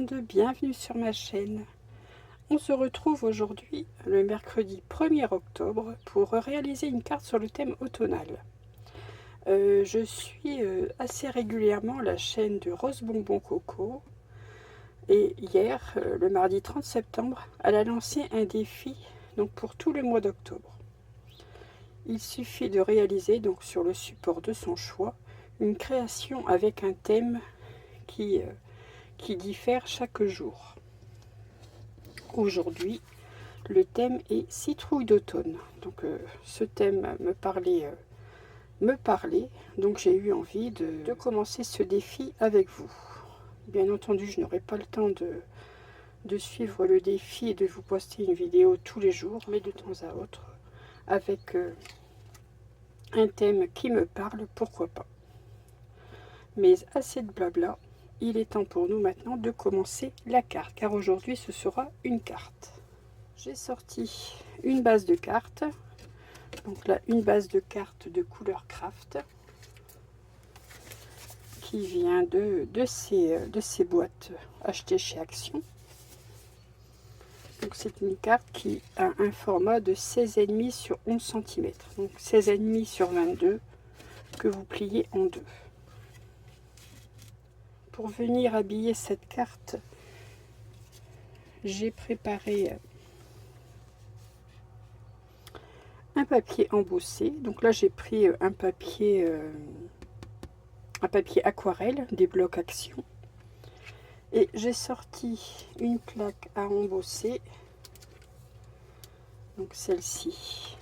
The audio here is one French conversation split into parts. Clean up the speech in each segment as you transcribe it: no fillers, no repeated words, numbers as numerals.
monde, bienvenue sur ma chaîne. On se retrouve aujourd'hui, le mercredi 1er octobre, pour réaliser une carte sur le thème automnal. Je suis assez régulièrement la chaîne de Rose Bonbon Coco. Et hier, le mardi 30 septembre, elle a lancé un défi donc pour tout le mois d'octobre. Il suffit de réaliser donc sur le support de son choix une création avec un thème qui diffère chaque jour. Aujourd'hui, le thème est citrouille d'automne. Donc ce thème me parlait, donc j'ai eu envie de commencer ce défi avec vous. Bien entendu, je n'aurai pas le temps de suivre le défi et de vous poster une vidéo tous les jours, mais de temps à autre, avec un thème qui me parle, pourquoi pas. Mais assez de blabla, il est temps pour nous maintenant de commencer la carte, car aujourd'hui ce sera une carte. J'ai sorti une base de cartes, donc là une base de cartes de couleur craft, qui vient de ces boîtes achetées chez Action. Donc c'est une carte qui a un format de 16,5 sur 11 cm, donc 16,5 sur 22 que vous pliez en deux. Pour venir habiller cette carte, j'ai préparé un papier embossé. Donc là j'ai pris un papier aquarelle des blocs Action, et j'ai sorti une plaque à embosser. Donc celle-ci,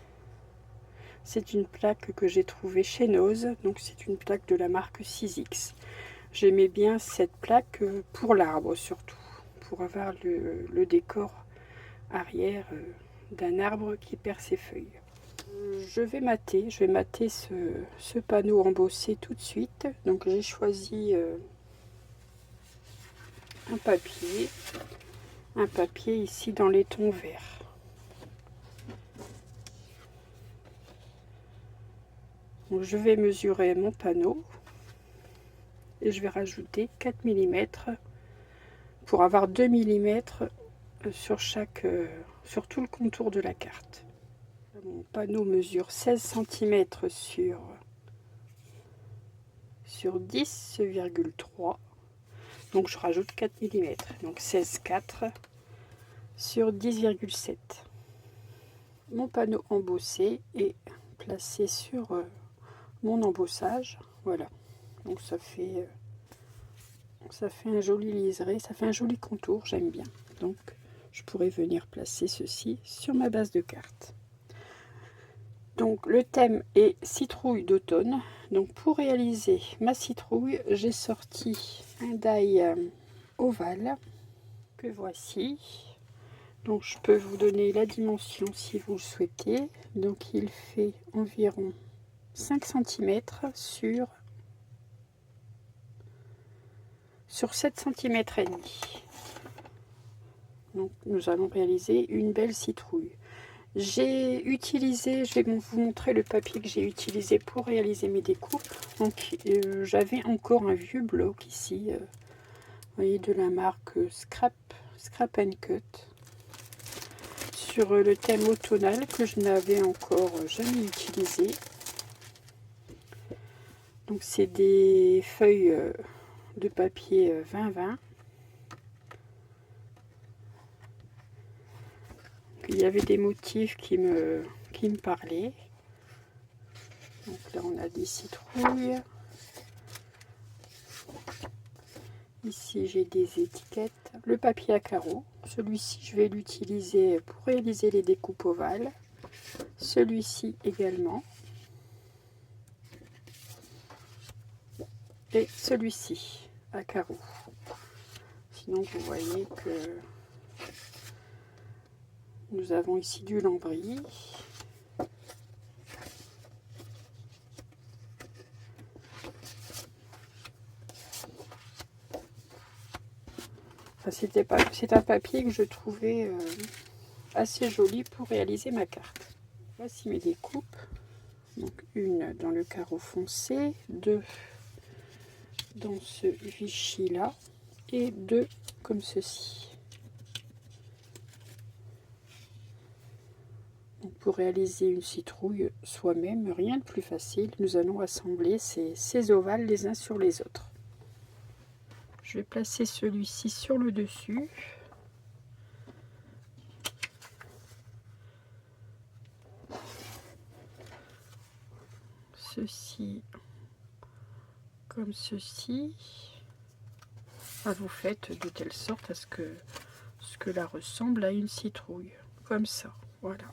c'est une plaque que j'ai trouvée chez Nose, donc c'est une plaque de la marque 6X. J'aimais bien cette plaque pour l'arbre, surtout pour avoir le décor arrière d'un arbre qui perd ses feuilles. Je vais mater ce panneau embossé tout de suite. Donc j'ai choisi un papier ici dans les tons verts. Donc je vais mesurer mon panneau et je vais rajouter 4 mm pour avoir 2 mm sur tout le contour de la carte. Mon panneau mesure 16 cm sur 10,3, donc je rajoute 4 mm, donc 16,4 sur 10,7. Mon panneau embossé est placé sur mon embossage, voilà, donc ça fait un joli liseré, ça fait un joli contour, j'aime bien. Donc je pourrais venir placer ceci sur ma base de carte. Donc le thème est citrouille d'automne. Donc pour réaliser ma citrouille, j'ai sorti un die ovale que voici. Donc je peux vous donner la dimension si vous le souhaitez. Donc il fait environ 5 cm sur 7 cm et demi. Donc nous allons réaliser une belle citrouille. J'ai utilisé, je vais vous montrer le papier que j'ai utilisé pour réaliser mes découpes. Donc j'avais encore un vieux bloc ici, vous voyez, de la marque Scrap and Cut, sur le thème automnal que je n'avais encore jamais utilisé. Donc c'est des feuilles de papier 20-20. Il y avait des motifs qui me parlaient. Donc là on a des citrouilles. Ici j'ai des étiquettes. Le papier à carreaux. Celui-ci je vais l'utiliser pour réaliser les découpes ovales. Celui-ci également. Et celui-ci à carreaux. Sinon vous voyez que nous avons ici du lambris. Enfin, c'est un papier que je trouvais assez joli pour réaliser ma carte. Voici mes découpes. Donc une dans le carreau foncé, deux dans ce Vichy là, et deux comme ceci. Donc pour réaliser une citrouille soi-même, rien de plus facile. Nous allons assembler ces ovales les uns sur les autres. Je vais placer celui-ci sur le dessus. Ceci comme ceci. Vous faites de telle sorte à ce que cela ressemble à une citrouille. Comme ça, voilà.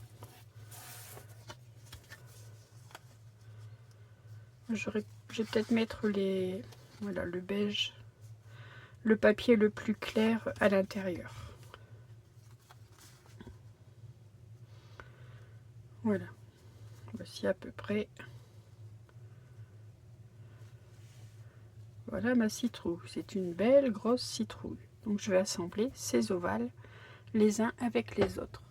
Je vais peut-être mettre voilà, le beige, le papier le plus clair à l'intérieur. Voilà. Voici à peu près. Voilà ma citrouille. C'est une belle grosse citrouille. Donc je vais assembler ces ovales les uns avec les autres.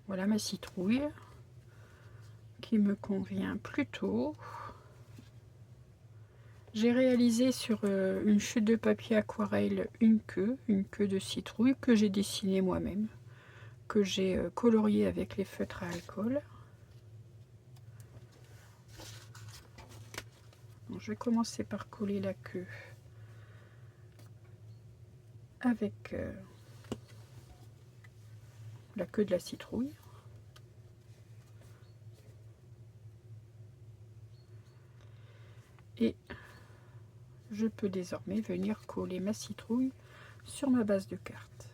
Voilà ma citrouille qui me convient plutôt. J'ai réalisé sur une chute de papier aquarelle une queue de citrouille que j'ai dessinée moi-même, que j'ai coloriée avec les feutres à alcool. Donc, je vais commencer par coller la queue avec la queue de la citrouille. Et je peux désormais venir coller ma citrouille sur ma base de carte.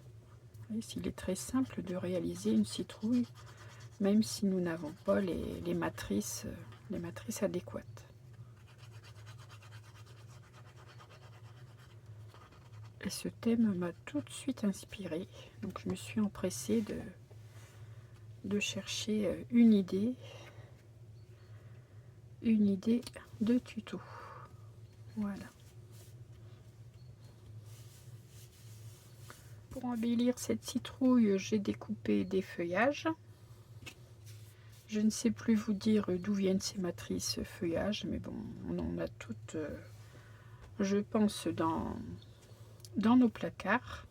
Il est très simple de réaliser une citrouille, même si nous n'avons pas les matrices adéquates. Et ce thème m'a tout de suite inspiré, donc je me suis empressée de chercher une idée de tuto. Voilà. Pour embellir cette citrouille, j'ai découpé des feuillages. Je ne sais plus vous dire d'où viennent ces matrices feuillages, mais bon, on en a toutes, je pense, dans nos placards.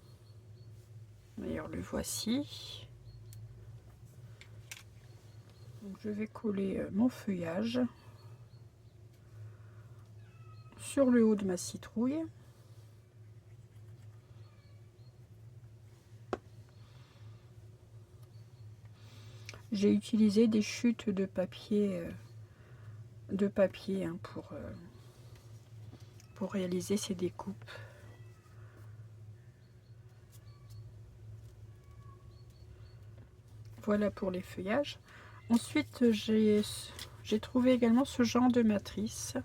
D'ailleurs, le voici. Donc, je vais coller mon feuillage sur le haut de ma citrouille. J'ai utilisé des chutes de papier, pour réaliser ces découpes. Voilà pour les feuillages. Ensuite, j'ai trouvé également ce genre de matrice.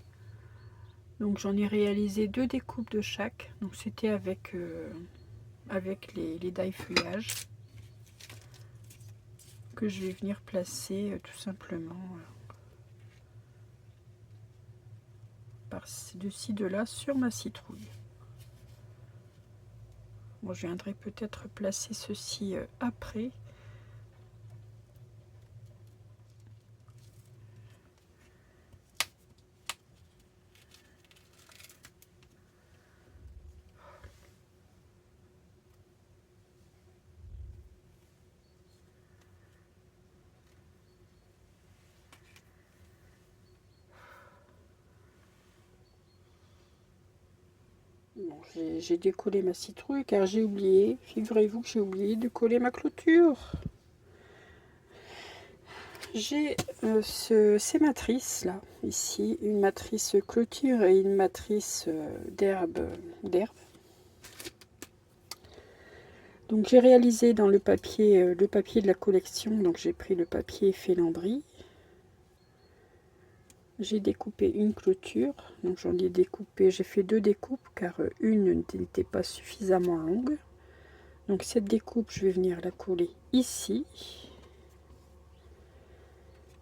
Donc j'en ai réalisé 2 découpes de chaque. Donc c'était avec les die feuillages que je vais venir placer tout simplement de ci de là sur ma citrouille. Bon, je viendrai peut-être placer ceci après. Bon, j'ai décollé ma citrouille car j'ai oublié, figurez-vous que j'ai oublié de coller ma clôture. J'ai ces matrices là, ici, une matrice clôture et une matrice d'herbe. Donc j'ai réalisé dans le papier de la collection, donc j'ai pris le papier Félandrie. J'ai découpé une clôture, donc j'en ai découpé, j'ai fait 2 découpes car une n'était pas suffisamment longue. Donc cette découpe, je vais venir la coller ici.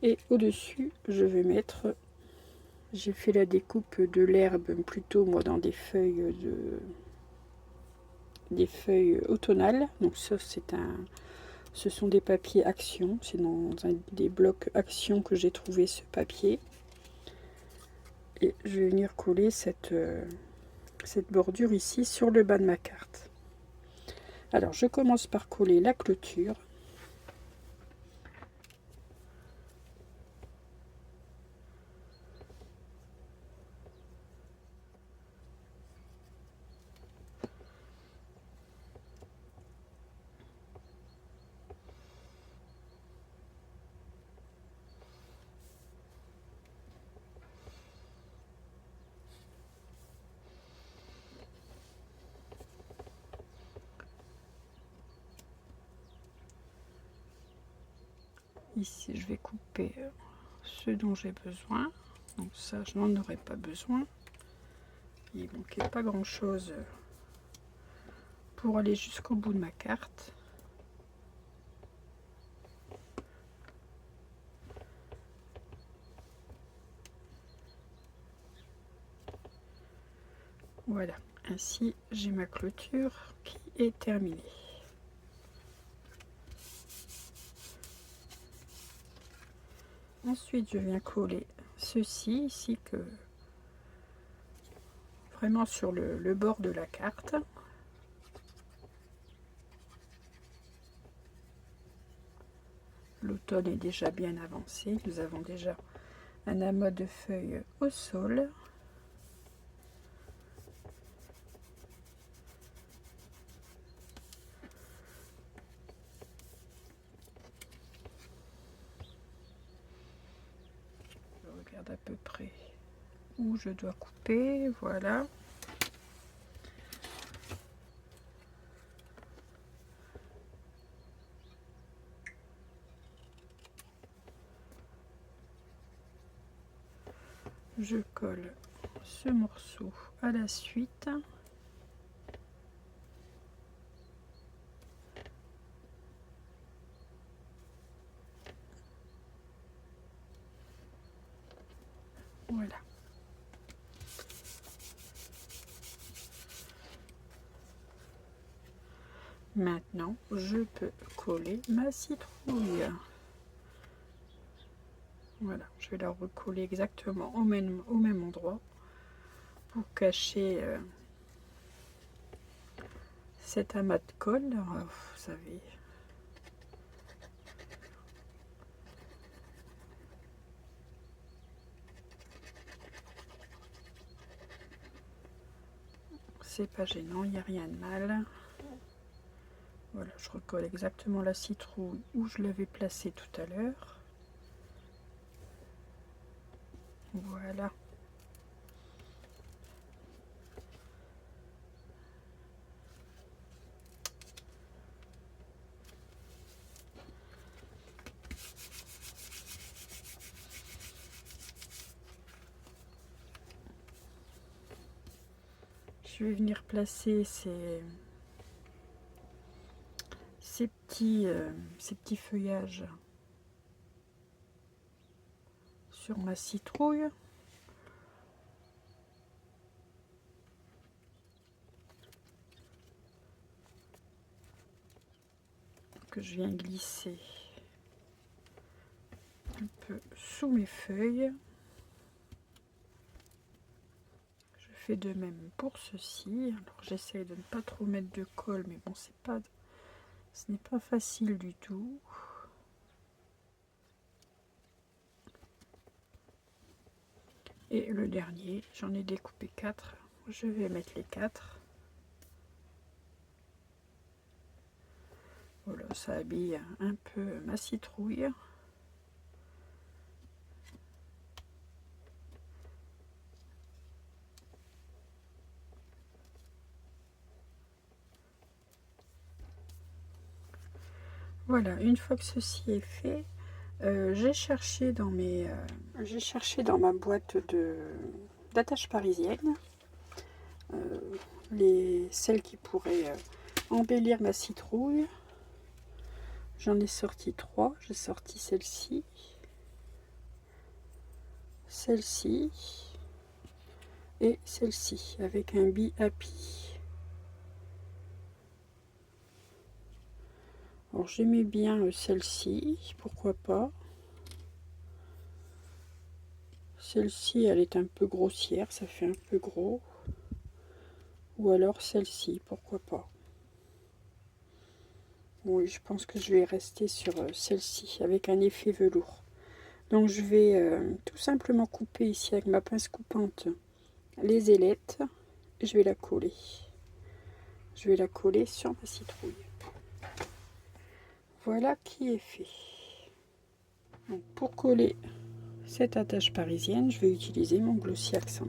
Et au-dessus, je vais mettre J'ai fait la découpe de l'herbe plutôt moi dans des feuilles automnales. Donc ça ce sont des papiers Action. C'est dans des blocs Action que j'ai trouvé ce papier. Et je vais venir coller cette bordure ici sur le bas de ma carte. Alors je commence par coller la clôture. Ici, je vais couper ce dont j'ai besoin. Donc ça, je n'en aurai pas besoin. Il ne manquait pas grand-chose pour aller jusqu'au bout de ma carte. Voilà, ainsi j'ai ma clôture qui est terminée. Ensuite, je viens coller ceci ici que vraiment sur le bord de la carte. L'automne est déjà bien avancé. Nous avons déjà un amas de feuilles au sol. Je regarde à peu près où je dois couper. Voilà. Je colle ce morceau à la suite. Voilà. Maintenant, je peux coller ma citrouille. Voilà, je vais la recoller exactement au même endroit pour cacher cet amas de colle. Alors, vous savez, c'est pas gênant, il n'y a rien de mal. Voilà, je recolle exactement la citrouille où je l'avais placée tout à l'heure. Voilà. Je vais venir placer ces petits feuillages sur ma citrouille. Que je viens glisser un peu sous mes feuilles. Je fais de même pour ceci. Alors j'essaye de ne pas trop mettre de colle, mais bon, ce n'est pas facile du tout. Et le dernier, j'en ai découpé 4. Je vais mettre les 4. Voilà, ça habille un peu ma citrouille. Voilà, une fois que ceci est fait, j'ai cherché dans ma boîte d'attache parisienne celles qui pourraient embellir ma citrouille. J'en ai sorti 3. J'ai sorti celle-ci, celle-ci et celle-ci avec un Be Happy. Alors j'aimais bien celle-ci, pourquoi pas. Celle-ci, elle est un peu grossière, ça fait un peu gros. Ou alors celle-ci, pourquoi pas. Oui, je pense que je vais rester sur celle-ci, avec un effet velours. Donc je vais tout simplement couper ici avec ma pince coupante les ailettes. Et je vais la coller. Je vais la coller sur ma citrouille. Voilà qui est fait. Donc pour coller cette attache parisienne, je vais utiliser mon Glossy Accent.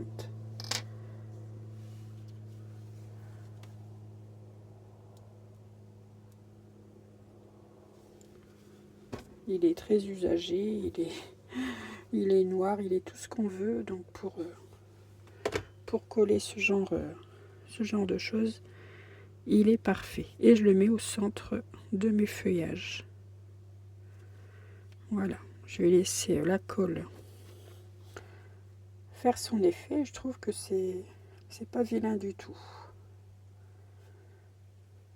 Il est très usagé, il est noir, il est tout ce qu'on veut. Donc pour coller ce genre de choses, il est parfait. Et je le mets au centre de mes feuillages. Voilà, je vais laisser la colle faire son effet. Je trouve que c'est pas vilain du tout.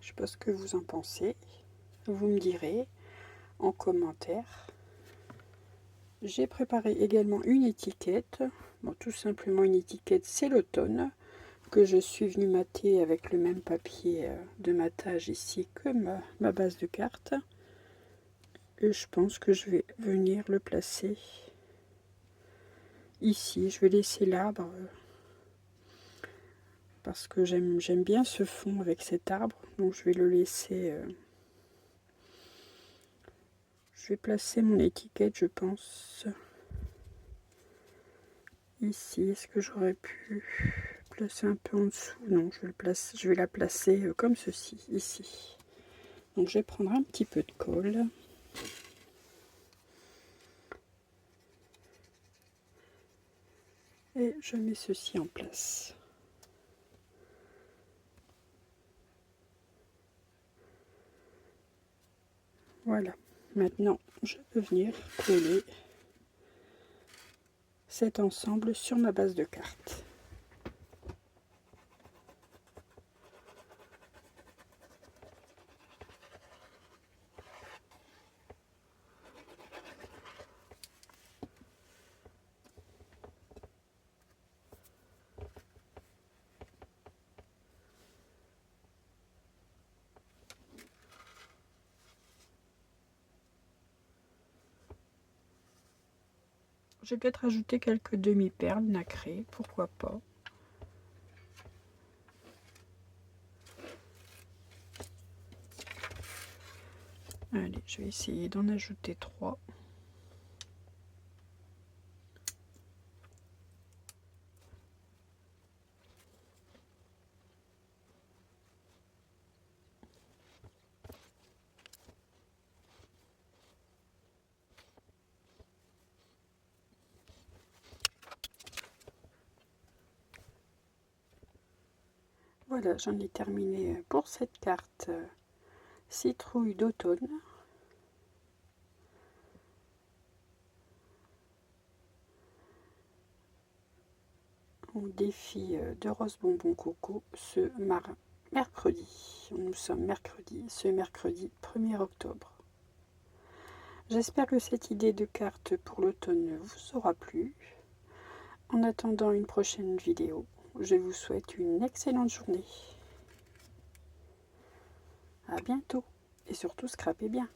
Je sais pas ce que vous en pensez. Vous me direz en commentaire. J'ai préparé également une étiquette. Bon, tout simplement une étiquette, c'est l'automne, que je suis venue mater avec le même papier de matage ici que ma base de cartes. Et je pense que je vais venir le placer ici. Je vais laisser l'arbre parce que j'aime bien ce fond avec cet arbre. Donc je vais le laisser. Je vais placer mon étiquette, je pense, ici. Est-ce que j'aurais pu placer un peu en dessous? Non, je vais la placer comme ceci, ici. Donc je vais prendre un petit peu de colle. Et je mets ceci en place. Voilà. Maintenant, je peux venir coller cet ensemble sur ma base de cartes. Je vais peut-être ajouter quelques demi-perles nacrées, pourquoi pas. Allez, je vais essayer d'en ajouter 3. Voilà, j'en ai terminé pour cette carte citrouille d'automne. Au défi de Rose Bonbon Coco ce mercredi. Nous sommes mercredi, ce mercredi 1er octobre. J'espère que cette idée de carte pour l'automne vous aura plu. En attendant une prochaine vidéo, je vous souhaite une excellente journée. À bientôt et surtout scrapez bien.